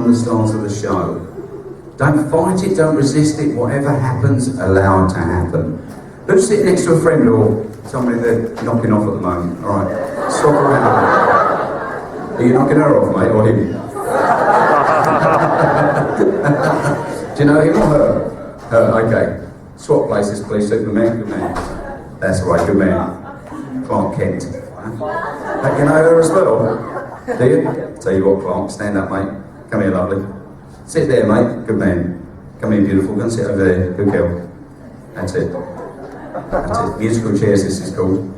become the stars of the show. Don't fight it, don't resist it. Whatever happens, allow it to happen. Don't sit next to a friend or somebody they're knocking off at the moment. All right, swap around. Are you knocking her off, mate, or him? Do you know him or her? Her, okay. Swap places, please, Superman. Good man. That's right, good man. Clark Kent. You know her as well? Do you? Tell you what, Clark, stand up, mate. Come here, lovely. Sit there, mate. Good man. Come here, beautiful. Go and sit over there. Good girl. That's it. That's it. Musical chairs, this is called.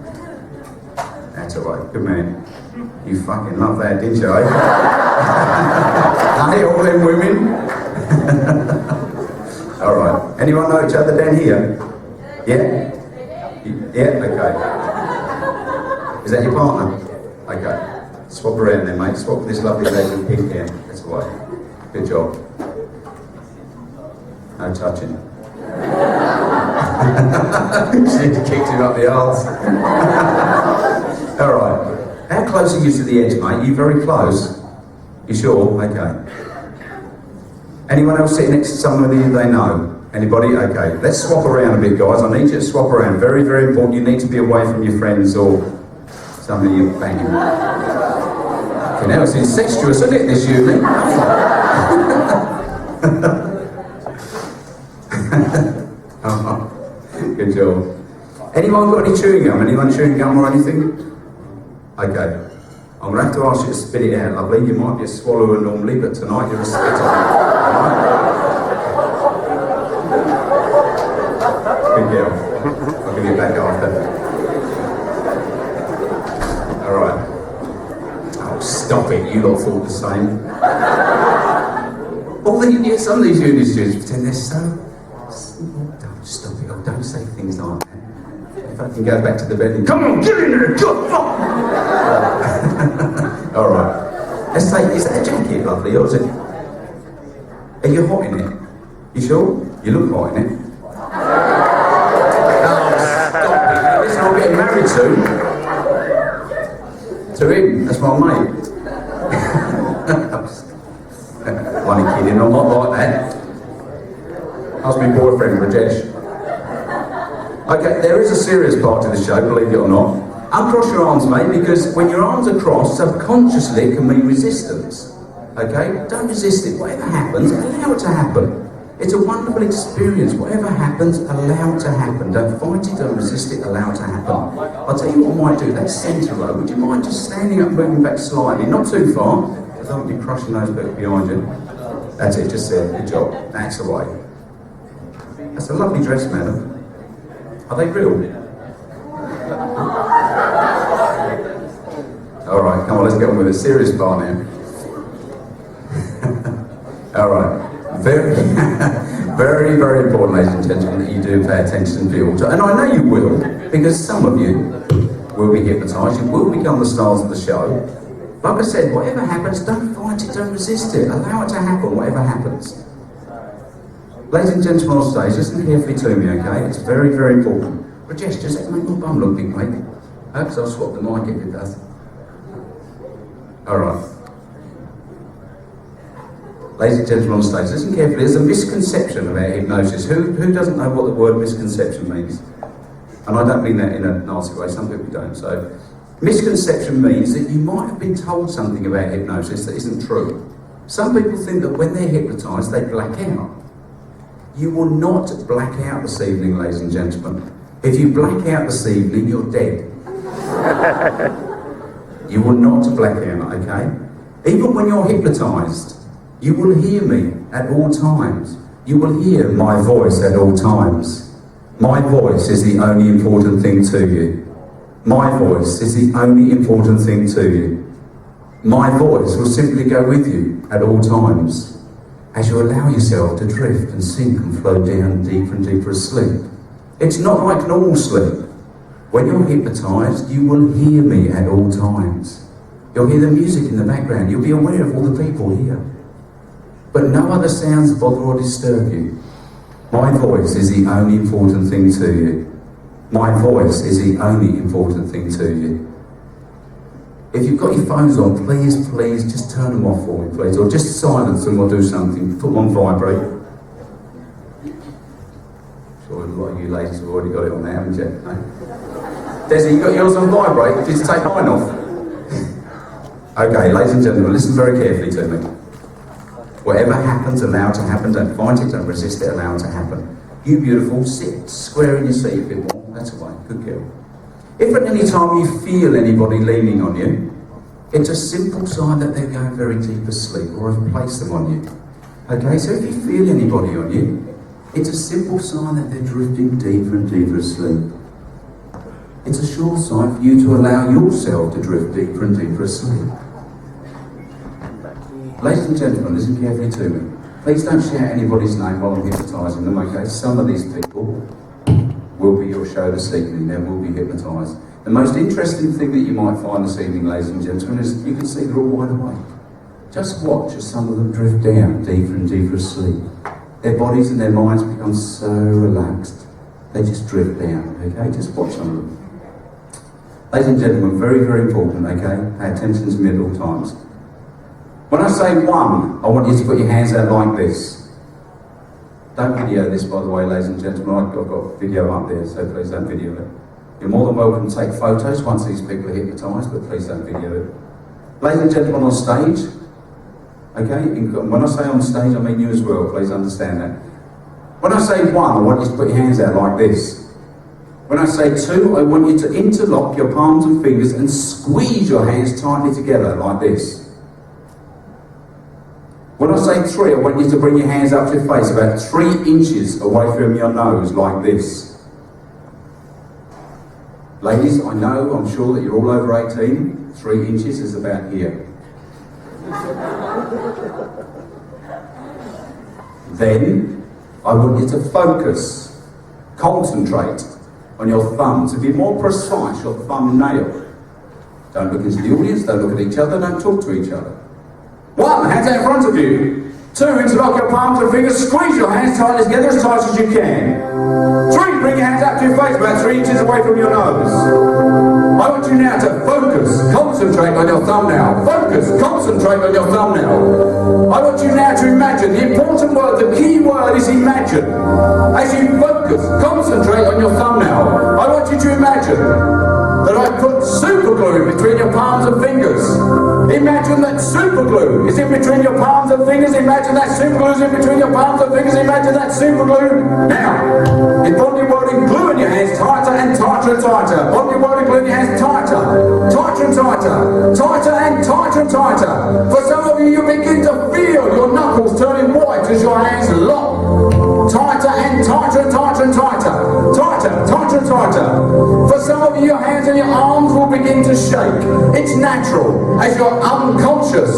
That's alright. Good man. You fucking love that, didn't you, eh? Hey, all them women. Alright. Anyone know each other down here? Yeah? Yeah? Okay. Is that your partner? Okay. Swap around then, mate. Swap this lovely lady with pink hair. That's all right. Good job. No touching. She kicked him up the arse. All right. How close are you to the edge, mate? You very close? You sure? Okay. Anyone else sitting next to somebody they know? Anybody? Okay. Let's swap around a bit, guys. I need you to swap around. Very, very important. You need to be away from your friends or somebody you're banging. Okay, now it's incestuous, isn't it, this evening? Oh, good job. Anyone got any chewing gum? Anyone chewing gum or anything? Okay. I'm going to have to ask you to spit it out, lovely. You might be a swallower normally, but tonight you're a spitter. Right? Good girl. I'll give you back after. Alright. Oh, stop it. You lot thought the same. Some of these uni students pretend they're so... Don't stop it. Oh, don't say things like that. If I can go back to the bed and come on, get in there, Alright. Let's say, is that a jacket, lovely, or is it... Are you hot in it? You sure? You look hot in it. Oh, stop it. Listen, I'm getting married soon. To him, that's my mate. Funny kidding, I'm not like that. Ask my boyfriend, Rajesh. Okay, there is a serious part to the show, believe it or not. Uncross your arms, mate, because when your arms are crossed, subconsciously it can mean resistance. Okay? Don't resist it. Whatever happens, allow it to happen. It's a wonderful experience. Whatever happens, allow it to happen. Don't fight it, don't resist it, allow it to happen. I'll tell you what I might do. That centre row, would you mind just standing up, moving back slightly? Not too far, because I won't be crushing those people behind you. That's it, just there. Good job. That's the way. That's a lovely dress, madam. Are they real? Alright, come on, let's get on with the serious part now. Alright. Very, very, very important, ladies and gentlemen, that you do pay attention to the altar. And I know you will, because some of you will be hypnotised, you will become the stars of the show. Like I said, whatever happens, don't fight it, don't resist it. Allow it to happen, whatever happens. Ladies and gentlemen on stage, listen carefully to me, okay? It's very, very important. Rajesh, does that make my bum look big, mate? Because I'll swap the mic if it does. Alright. Ladies and gentlemen on stage, listen carefully. There's a misconception about hypnosis. Who doesn't know what the word misconception means? And I don't mean that in a nasty way, some people don't. So, misconception means that you might have been told something about hypnosis that isn't true. Some people think that when they're hypnotised, they black out. You will not black out this evening, ladies and gentlemen. If you black out this evening, you're dead. You will not black out, okay? Even when you're hypnotised, you will hear me at all times. You will hear my voice at all times. My voice is the only important thing to you. My voice is the only important thing to you. My voice will simply go with you at all times as you allow yourself to drift and sink and flow down deeper and deeper asleep. It's not like normal sleep. When you're hypnotised, you will hear me at all times. You'll hear the music in the background. You'll be aware of all the people here. But no other sounds bother or disturb you. My voice is the only important thing to you. My voice is the only important thing to you. If you've got your phones on, please just turn them off for me, please, or just silence them or do something. Put them on vibrate. Sure, a lot of you ladies have already got it on there, haven't you? No? Desi, you got yours on vibrate? Just take mine off. Okay, ladies and gentlemen, listen very carefully to me. Whatever happens, allow it to happen. Don't fight it, don't resist it, allow it to happen. You beautiful, sit square in your seat a bit more. That's all right, good girl. If at any time you feel anybody leaning on you, it's a simple sign that they're going very deep asleep or have placed them on you. Okay, so if you feel anybody on you, it's a simple sign that they're drifting deeper and deeper asleep. It's a sure sign for you to allow yourself to drift deeper and deeper asleep. Ladies and gentlemen, listen carefully to me. Please don't shout anybody's name while I'm hypnotising them, okay? Some of these people will be your show this evening, they will be hypnotised. The most interesting thing that you might find this evening, ladies and gentlemen, is you can see they're all wide awake. Just watch as some of them drift down deeper and deeper asleep. Their bodies and their minds become so relaxed, they just drift down, okay? Just watch some of them. Ladies and gentlemen, very, very important, okay? Pay attention to me at all times. When I say one, I want you to put your hands out like this. Don't video this, by the way, ladies and gentlemen. I've got video up there, so please don't video it. You're more than welcome to take photos once these people are hypnotised, but please don't video it. Ladies and gentlemen, on stage, okay? When I say on stage, I mean you as well, please understand that. When I say one, I want you to put your hands out like this. When I say two, I want you to interlock your palms and fingers and squeeze your hands tightly together like this. When I say three, I want you to bring your hands up to your face about 3 inches away from your nose like this. Ladies, I know, I'm sure that you're all over 18. 3 inches is about here. Then, I want you to focus, concentrate on your thumb. To be more precise, your thumbnail. Don't look into the audience, don't look at each other, don't talk to each other. 1, hands out in front of you. 2, interlock your palms and fingers, squeeze your hands tightly together as tight as you can. 3, bring your hands up to your face about 3 inches away from your nose. I want you now to focus, concentrate on your thumbnail. Focus, concentrate on your thumbnail. I want you now to imagine. The important word, the key word is imagine. As you focus, concentrate on your thumbnail, I want you to imagine that I put super glue between your palms and fingers. Imagine that super glue is in between your palms and fingers. Imagine that super glue is in between your palms and fingers. Imagine that super glue. Now, in bonding, welding, glue in your hands tighter and tighter and tighter. Bonding, welding, glue in your hands tighter. Tighter and tighter. Tighter and tighter and tighter. For some of you, you begin to feel your knuckles turning white as your hands lock. Tighter and tighter and tighter and tighter. Tighter, tighter and tighter. For some of you, your hands and your arms will begin to shake. It's natural as your unconscious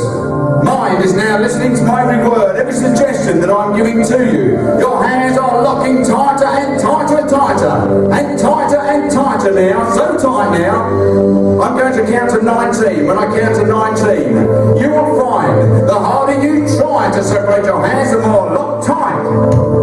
mind is now listening to my every word, every suggestion that I'm giving to you. Your hands are locking tighter and tighter and tighter. And tighter and tighter now. So tight now. I'm going to count to 19. When I count to 19, you will find the harder you try to separate your hands, the more locked tight.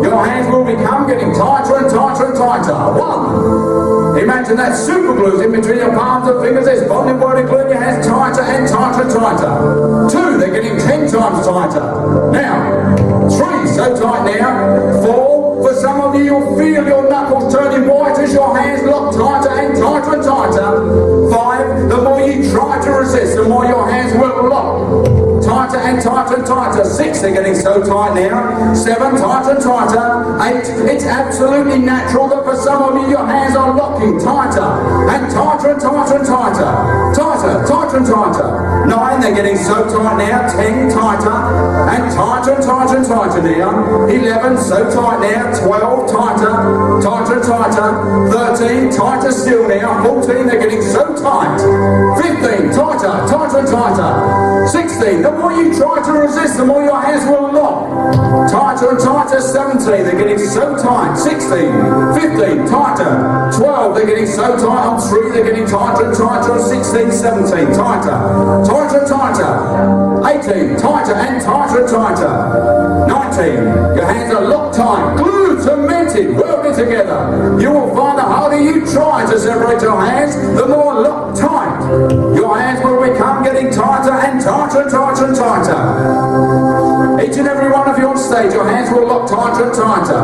Your hands will become getting tighter and tighter and tighter. 1. Imagine that super glue in between your palms and fingers. There's bonding, welding, glue in your hands tighter and tighter and tighter. 2, they're getting 10 times tighter. Now, 3, so tight now. 4, for some of you, you'll feel your knuckles turning white as your hands lock tighter and tighter and tighter. 5, the more you try to resist, the more your hands will lock. Tighter and tighter and tighter. 6, they're getting so tight now. 7, tighter and tighter. 8, it's absolutely natural that for some of you, your hands are locking tighter and tighter and tighter and tighter. Tighter, tighter and tighter. 9, they're getting so tight now. 10, tighter and tighter and tighter and tighter now. 11, so tight now. 12, tighter, tighter and tighter. 13, tighter still now. 14, they're getting so tight. 15, tighter, tighter and tighter. 16, the more you try to resist, the more your hands will lock. Tighter and tighter. 17, they're getting so tight. 16, 15, tighter. 12, they're getting so tight. On 3, they're getting tighter and tighter. On 16, 17, tighter. Tighter and tighter. 18, tighter and tighter and tighter. 19, your hands are locked tight, glued, cemented, welded together. You will find the harder you try to separate your hands, the more locked tight Your hands will become getting tighter and tighter and tighter and tighter. Each and every one of you on stage, your hands will lock tighter and tighter.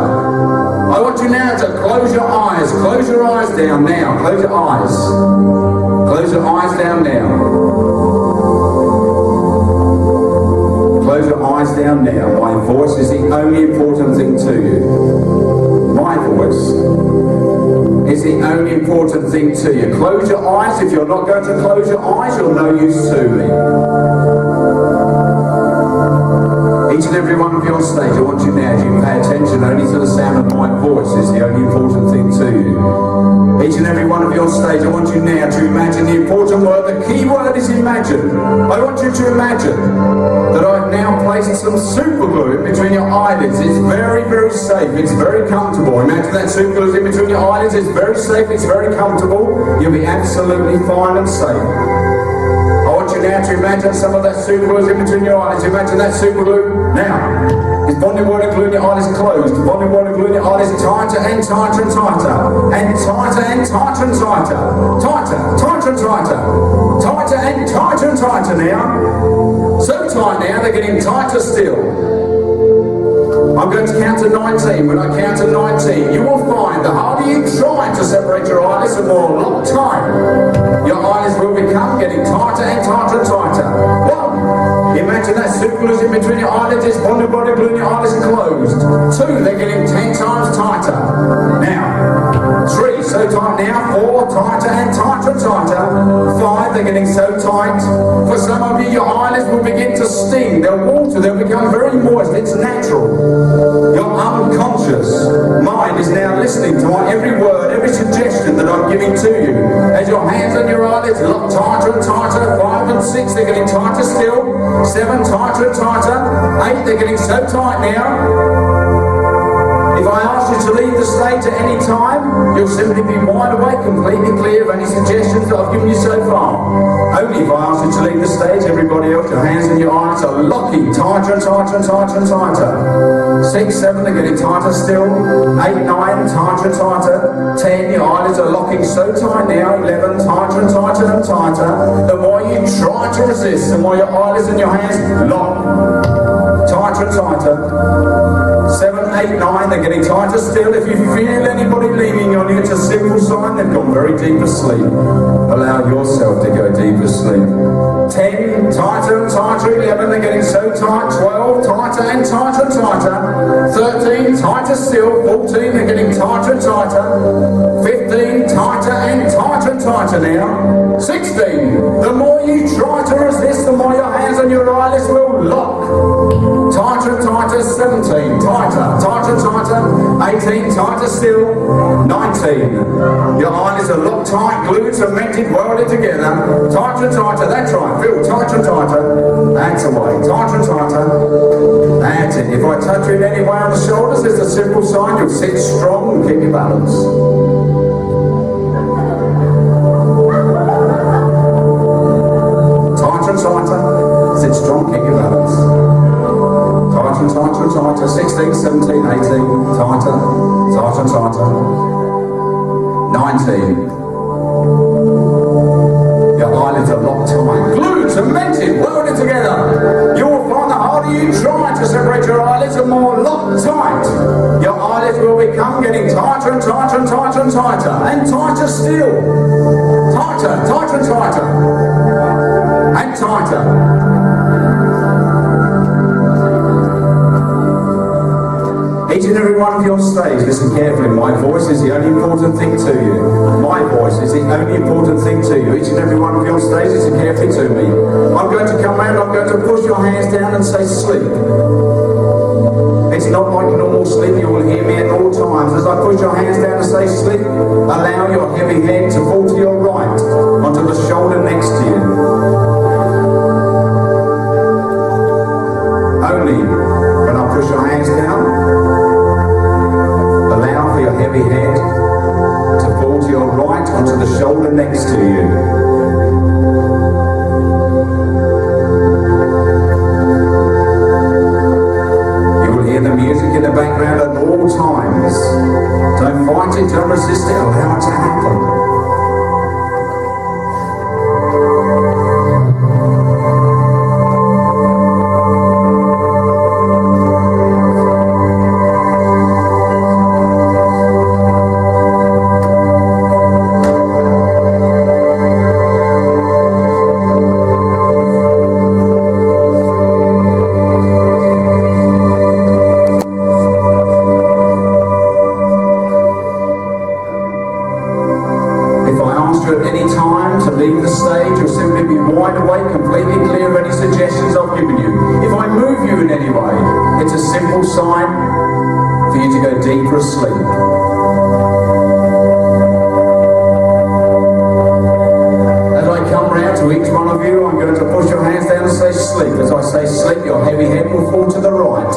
I want you now to close your eyes. Close your eyes down now. Close your eyes. Close your eyes down now. Close your eyes down now. My voice is the only important thing to you. My voice is the only important thing to you. Close your eyes. If you're not going to close your eyes, you're no use to me. Each and every one of you on stage, I want you now to pay attention only to the sound of my voice is the only important thing to you. Each and every one of you on stage, I want you now to imagine the important word. The key word is imagine. I want you to imagine that I've now placed some super glue in between your eyelids. It's very, very safe. It's very comfortable. Imagine that super glue is in between your eyelids. It's very safe. It's very comfortable. You'll be absolutely fine and safe. I want you now to imagine some of that super glue is in between your eyelids. Imagine that super glue. Now, is bonding word and glue in your eyelids closed? Bonding word and glue in your eyelids tighter and tighter and tighter. And tighter and tighter and tighter. Tighter, tighter and tighter. Tighter and tighter and tighter now. So tight now, they're getting tighter still. I'm going to count to 19. When I count to 19, you will find the harder you try to separate your eyelids, the more locked tight your eyelids will become, getting tighter and tighter and tighter. 1. Imagine that super glue is in between your eyelids, it's bonded body glue and your eyelids are closed. 2. They're getting 10 times tighter. Now, 3. So tight now. 4. Tighter and tighter and tighter. 5. They're getting so tight. For some of you, your eyelids will begin to sting. They'll water. They'll become very moist. It's natural. Your unconscious mind is now listening to my every word, every suggestion that I'm giving to you. As your hands on your eyelids lock tighter and tighter. 5 and 6, they're getting tighter still. 7, tighter and tighter. 8, they're getting so tight now. If I ask you to leave the stage at any time, you'll simply be wide awake, completely clear of any suggestions that I've given you so far. Only if I ask you to leave the stage, everybody else, your hands and your eyes are locking tighter and tighter and tighter and tighter. 6, 7, they're getting tighter still. 8, 9, tighter and tighter. 10, your eyelids are locking so tight now. 11, tighter and tighter and tighter. The more you try to resist, the more your eyelids and your hands lock. Tighter and tighter. 7, 8, 9, they're getting tighter still. If you feel anybody leaning on you, it's a simple sign they've gone very deep asleep. Allow yourself to go deep asleep. 10, tighter and tighter. 11, they're getting so tight. 12, tighter and tighter and tighter. 13, tighter still. 14, they're getting tighter and tighter. 15, tighter and tighter and tighter now. 16, the more you try to resist, the more your hands and your eyelids will lock. Tighter and tighter. 17, tighter, tighter and tighter. 18, tighter still. 19, your eyelids are locked tight, glued, cemented, welded together. Tighter and tighter, that's right, feel tighter and tighter. That's away, tighter and tighter. That's it. If I touch you in any way on the shoulders, it's a simple sign you'll sit strong and keep your balance. Tighter and tighter, sit strong, keep your balance. Tighter and tighter and tighter. 16, 17, 18, tighter, tighter and tighter. 19. Your eyelids are locked tight, glued, cemented, welded together. You will find the harder you try to separate your eyelids, the more locked tight your eyelids will become, getting tighter and tighter and tighter and tighter, and tighter still. Tighter, tighter and tighter, and tighter. Each and every one of you on stage, listen carefully. My voice is the only important thing to you. My voice is the only important thing to you. Each and every one of you on stage, listen carefully to me. I'm going to come round, I'm going to push your hands down and say sleep. It's not like normal sleep, you will hear me at all times. As I push your hands down and say sleep, allow your heavy head to fall to your right, onto the shoulder next to you. Only when I push your hands down, allow for your heavy head to fall to your right onto the shoulder next to you. You will hear the music in the background at all times. Don't fight it, don't resist it, allow it to happen. It's a simple sign for you to go deeper asleep. As I come round to each one of you, I'm going to push your hands down and say sleep. As I say sleep, your heavy head will fall to the right.